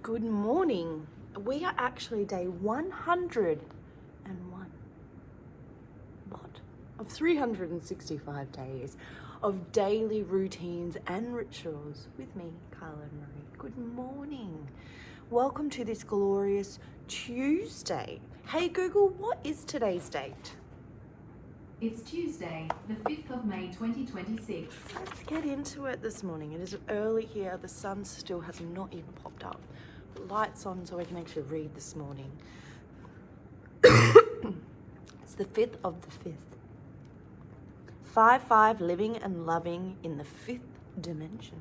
Good morning. We are actually day 101. What? Of 365 days of daily routines and rituals with me, Carla and Marie. Good morning. Welcome to this glorious Tuesday. Hey Google, what is today's date? It's Tuesday, the 5th of May 2026. Let's get into it this morning. It is early here. The sun still has not even popped up. The lights on so I can actually read this morning. It's the 5th of the 5th. 5-5, living and loving in the 5th dimension.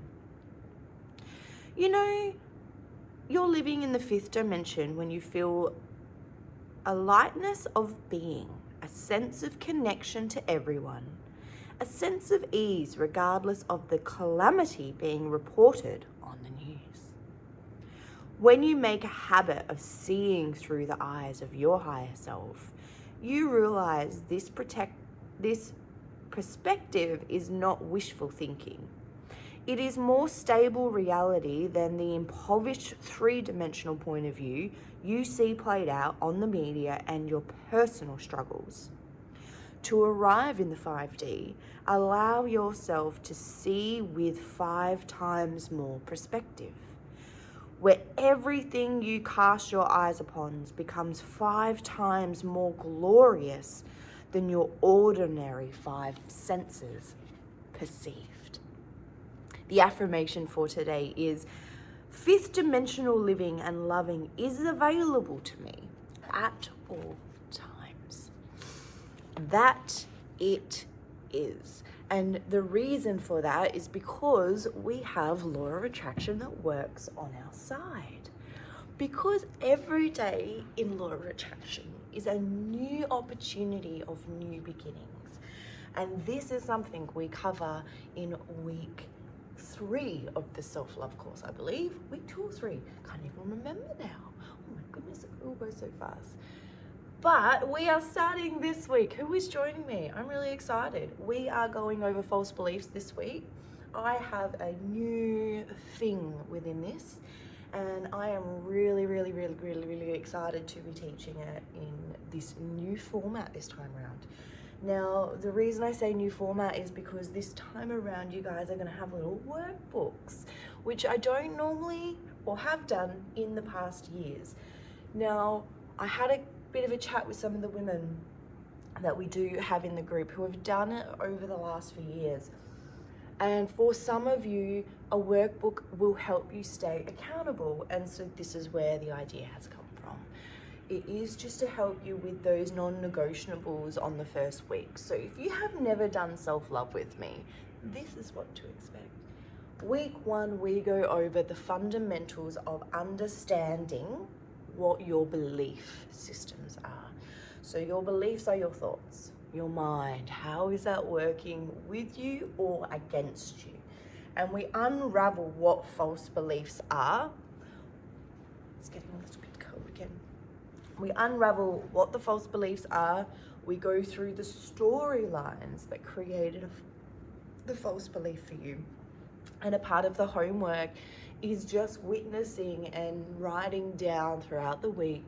You know, you're living in the 5th dimension when you feel a lightness of being, a sense of connection to everyone, a sense of ease regardless of the calamity being reported on the news. When you make a habit of seeing through the eyes of your higher self, you realize this perspective is not wishful thinking. It is more stable reality than the impoverished three-dimensional point of view you see played out on the media and your personal struggles. To arrive in the 5D, allow yourself to see with 5 times more perspective, where everything you cast your eyes upon becomes 5 times more glorious than your ordinary 5 senses perceived. The affirmation for today is 5th dimensional living and loving is available to me at all times. That it is. And the reason for that is because we have law of attraction that works on our side. Because every day in law of attraction is a new opportunity of new beginnings. And this is something we cover in week 3 of the self-love course, I believe. Week 2 or 3, can't even remember now. Oh my goodness, it all goes so fast. But we are starting this week. Who is joining me? I'm really excited. We are going over false beliefs this week. I have a new thing within this, and I am really excited to be teaching it in this new format this time around. Now, the reason I say new format is because this time around you guys are going to have little workbooks, which I don't normally or have done in the past years. Now, I had a bit of a chat with some of the women that we do have in the group who have done it over the last few years. And for some of you, a workbook will help you stay accountable. And so this is where the idea has come from. It is just to help you with those non-negotiables on the first week. So if you have never done self-love with me, this is what to expect. Week 1, we go over the fundamentals of understanding what your belief systems are. So your beliefs are your thoughts, your mind. How is that working with you or against you? And we unravel what false beliefs are. It's getting a little bit cold again. We unravel what the false beliefs are. We go through the storylines that created the false belief for you. And a part of the homework is just witnessing and writing down throughout the week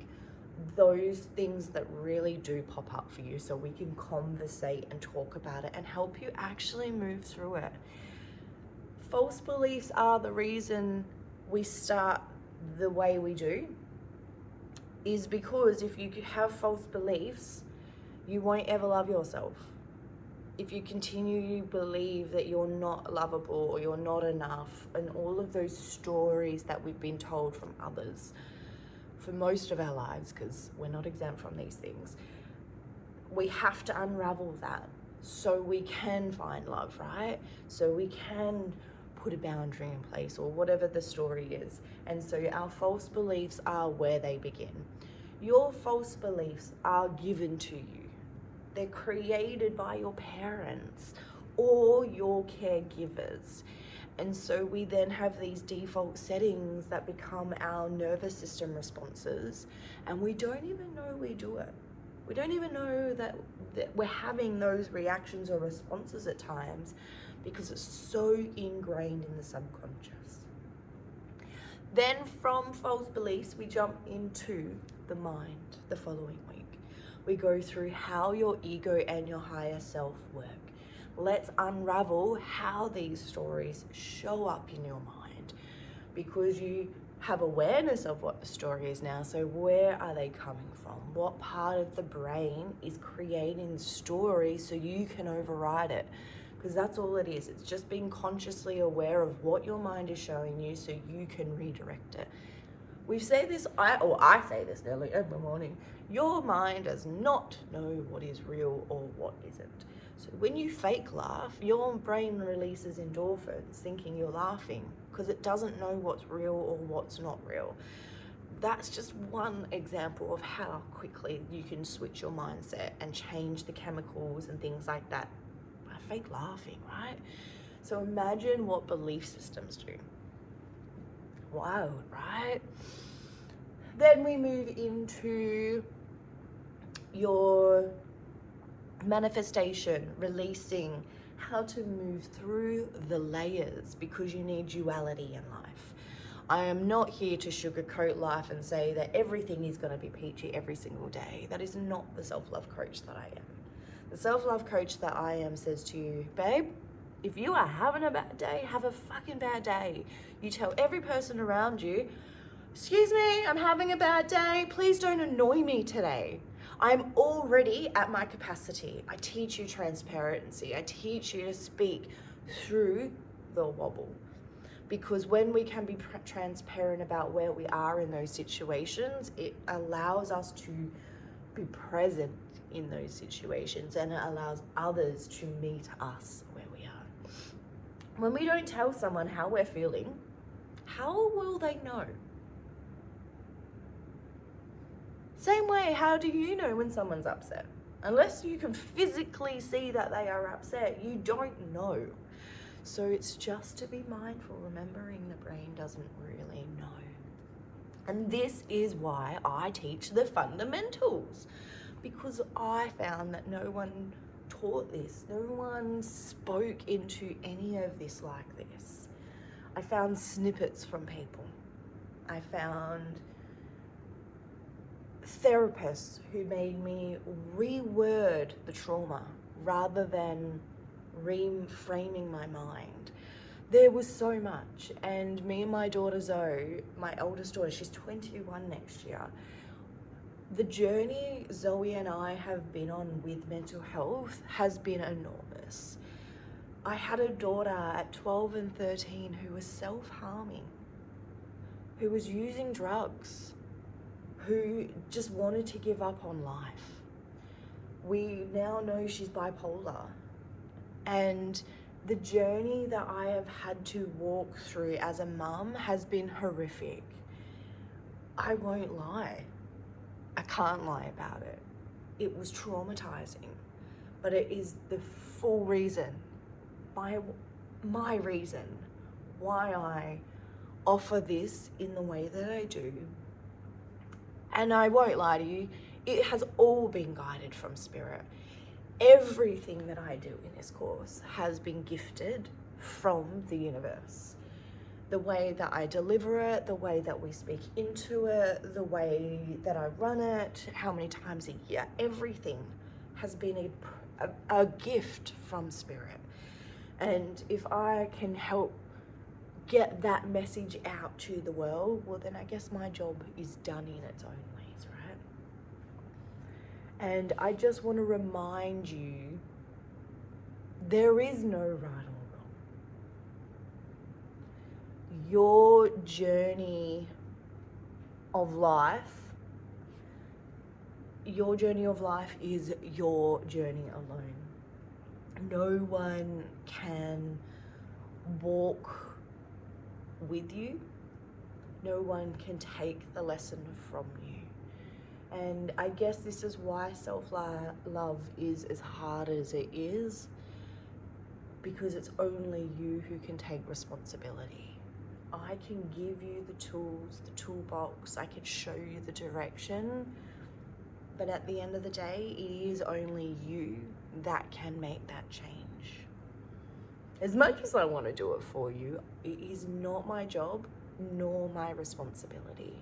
those things that really do pop up for you so we can conversate and talk about it and help you actually move through it. False beliefs are the reason we start the way we do, is because if you have false beliefs, you won't ever love yourself. If you continue to believe that you're not lovable or you're not enough, and all of those stories that we've been told from others for most of our lives, because we're not exempt from these things, we have to unravel that so we can find love, right? So we can put a boundary in place or whatever the story is. And so our false beliefs are where they begin. Your false beliefs are given to you. They're created by your parents or your caregivers. And so we then have these default settings that become our nervous system responses, and we don't even know we do it. We don't even know that we're having those reactions or responses at times because it's so ingrained in the subconscious. Then from false beliefs, we jump into the mind the following week. We go through how your ego and your higher self work. Let's unravel how these stories show up in your mind, because you have awareness of what the story is now. So where are they coming from? What part of the brain is creating the story so you can override it? Because that's all it is. It's just being consciously aware of what your mind is showing you so you can redirect it. We say this, I say this nearly every morning. Your mind does not know what is real or what isn't. So when you fake laugh, your brain releases endorphins thinking you're laughing because it doesn't know what's real or what's not real. That's just one example of how quickly you can switch your mindset and change the chemicals and things like that by fake laughing, right? So imagine what belief systems do. Wild, right? Then we move into your manifestation, releasing, how to move through the layers, because you need duality in life. I am not here to sugarcoat life and say that everything is going to be peachy every single day. That is not the self-love coach that I am. The self-love coach that I am says to you, babe, if you are having a bad day, have a fucking bad day. You tell every person around you, excuse me, I'm having a bad day. Please don't annoy me today. I'm already at my capacity. I teach you transparency. I teach you to speak through the wobble. Because when we can be transparent about where we are in those situations, it allows us to be present in those situations, and it allows others to meet us where we are. When we don't tell someone how we're feeling, how will they know? Same way, how do you know when someone's upset? Unless you can physically see that they are upset, you don't know. So it's just to be mindful, remembering the brain doesn't really know. And this is why I teach the fundamentals, because I found that no one taught this. No one spoke into any of this like this. I found snippets from people. I found therapists who made me reword the trauma rather than reframing my mind. There was so much, and me and my daughter Zoe, my eldest daughter, she's 21 next year. The journey Zoe and I have been on with mental health has been enormous. I had a daughter at 12 and 13 who was self-harming, who was using drugs, who just wanted to give up on life. We now know she's bipolar. And the journey that I have had to walk through as a mum has been horrific. I won't lie. I can't lie about it. It was traumatizing, but it is the full reason, my reason why I offer this in the way that I do. And I won't lie to you, it has all been guided from spirit. Everything that I do in this course has been gifted from the universe. The way that I deliver it, the way that we speak into it, the way that I run it, how many times a year, everything has been a gift from spirit. And if I can help get that message out to the world, well then I guess my job is done in its own ways, right? And I just want to remind you, there is no right or wrong. Your journey of life is your journey alone. No one can walk with you. No one can take the lesson from you. And I guess this is why self-love is as hard as it is, because it's only you who can take responsibility. I can give you the tools, the toolbox, I can show you the direction, but at the end of the day, it is only you that can make that change. As much as I want to do it for you, it is not my job nor my responsibility.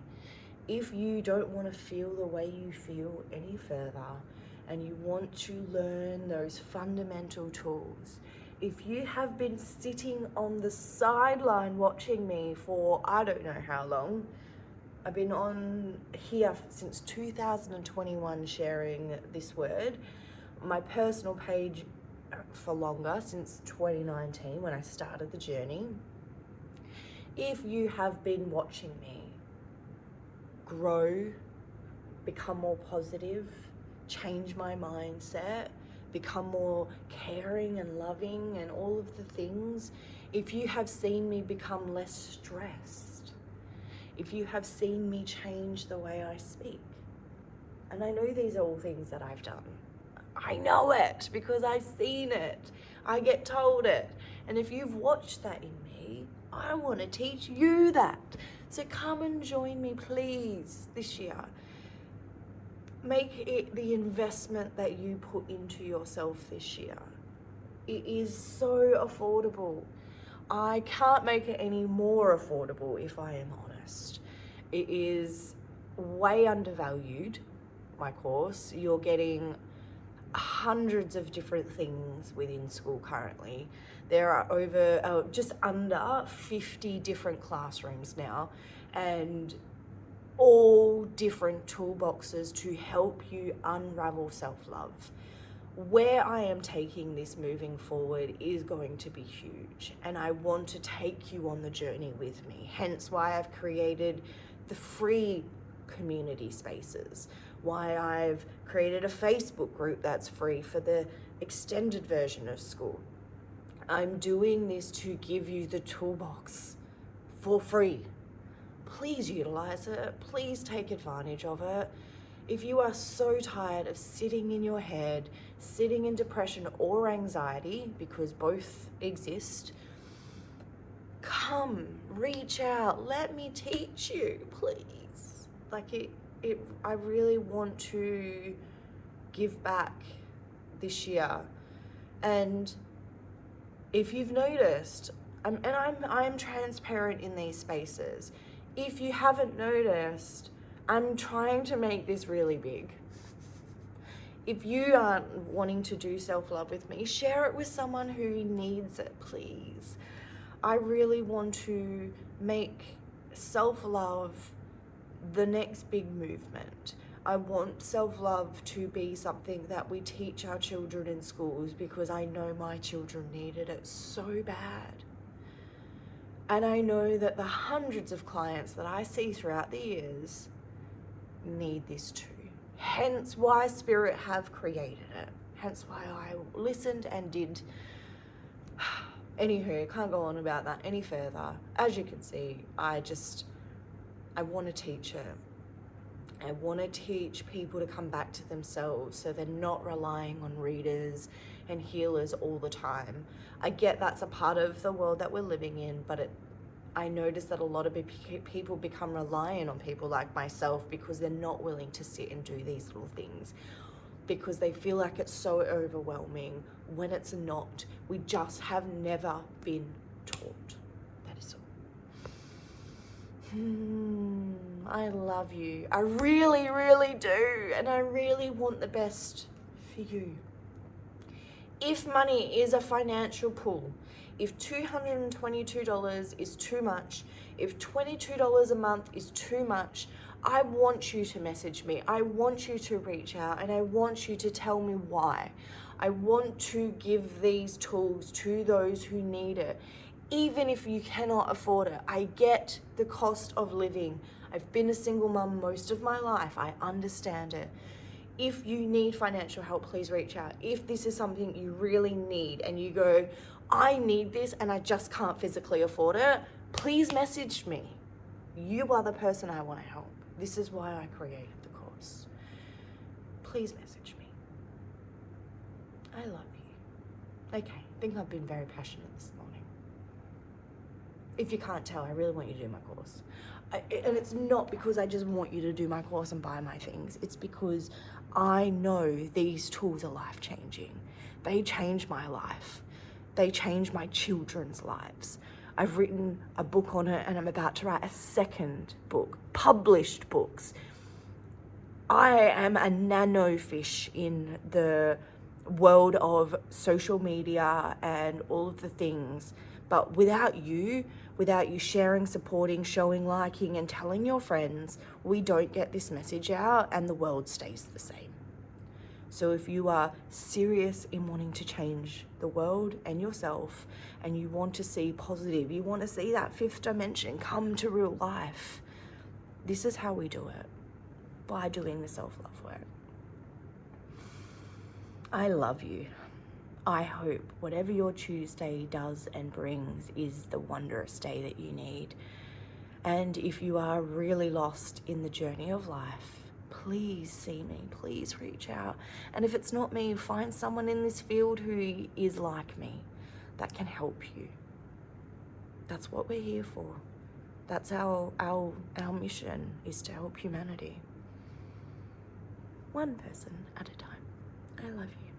If you don't want to feel the way you feel any further and you want to learn those fundamental tools, if you have been sitting on the sideline watching me for I don't know how long, I've been on here since 2021 sharing this word, my personal page for longer, since 2019 when I started the journey. If you have been watching me grow, become more positive, change my mindset, become more caring and loving and all of the things, if you have seen me become less stressed, if you have seen me change the way I speak, and I know these are all things that I've done. I know it because I've seen it. I get told it. And if you've watched that in me, I want to teach you that. So come and join me, please, this year. Make it the investment that you put into yourself this year. It is so affordable. I can't make it any more affordable if I am honest. It is way undervalued, my course. You're getting hundreds of different things within school currently. There are over just under 50 different classrooms now, and all different toolboxes to help you unravel self-love. Where I am taking this moving forward is going to be huge, and I want to take you on the journey with me. Hence why I've created the free community spaces, why I've created a Facebook group that's free for the extended version of school. I'm doing this to give you the toolbox for free. Please utilize it. Please take advantage of it. If you are so tired of sitting in your head, sitting in depression or anxiety, because both exist, come, reach out, let me teach you, please. I really want to give back this year. And if you've noticed, I'm transparent in these spaces. If you haven't noticed, I'm trying to make this really big. If you aren't wanting to do self-love with me, share it with someone who needs it, please. I really want to make self-love the next big movement. I want self-love to be something that we teach our children in schools, because I know my children needed it so bad. And I know that the hundreds of clients that I see throughout the years need this too. Hence why Spirit have created it. Hence why I listened and did. Anywho, can't go on about that any further. As you can see, I want to teach it. I want to teach people to come back to themselves so they're not relying on readers and healers all the time. I get that's a part of the world that we're living in, but I notice that a lot of people become reliant on people like myself because they're not willing to sit and do these little things, because they feel like it's so overwhelming when it's not. We just have never been taught. That is all. I love you. I really, really do. And I really want the best for you. If money is a financial pull, if $222 is too much, if $22 a month is too much, I want you to message me. I want you to reach out, and I want you to tell me why. I want to give these tools to those who need it, even if you cannot afford it. I get the cost of living. I've been a single mum most of my life. I understand it. If you need financial help, please reach out. If this is something you really need and you go, I need this and I just can't physically afford it, please message me. You are the person I want to help. This is why I created the course. Please message me. I love you. Okay, I think I've been very passionate this morning. If you can't tell, I really want you to do my course. And it's not because I just want you to do my course and buy my things. It's because I know these tools are life-changing. They change my life. They change my children's lives. I've written a book on it, and I'm about to write a second book, published books. I am a nano fish in the world of social media and all of the things. But without you sharing, supporting, showing, liking, and telling your friends, we don't get this message out and the world stays the same. So if you are serious in wanting to change the world and yourself, and you want to see positive, you want to see that fifth dimension come to real life, this is how we do it, by doing the self-love work. I love you. I hope whatever your Tuesday does and brings is the wondrous day that you need. And if you are really lost in the journey of life, please see me, please reach out. And if it's not me, find someone in this field who is like me that can help you. That's what we're here for. That's our mission, is to help humanity. One person at a time. I love you.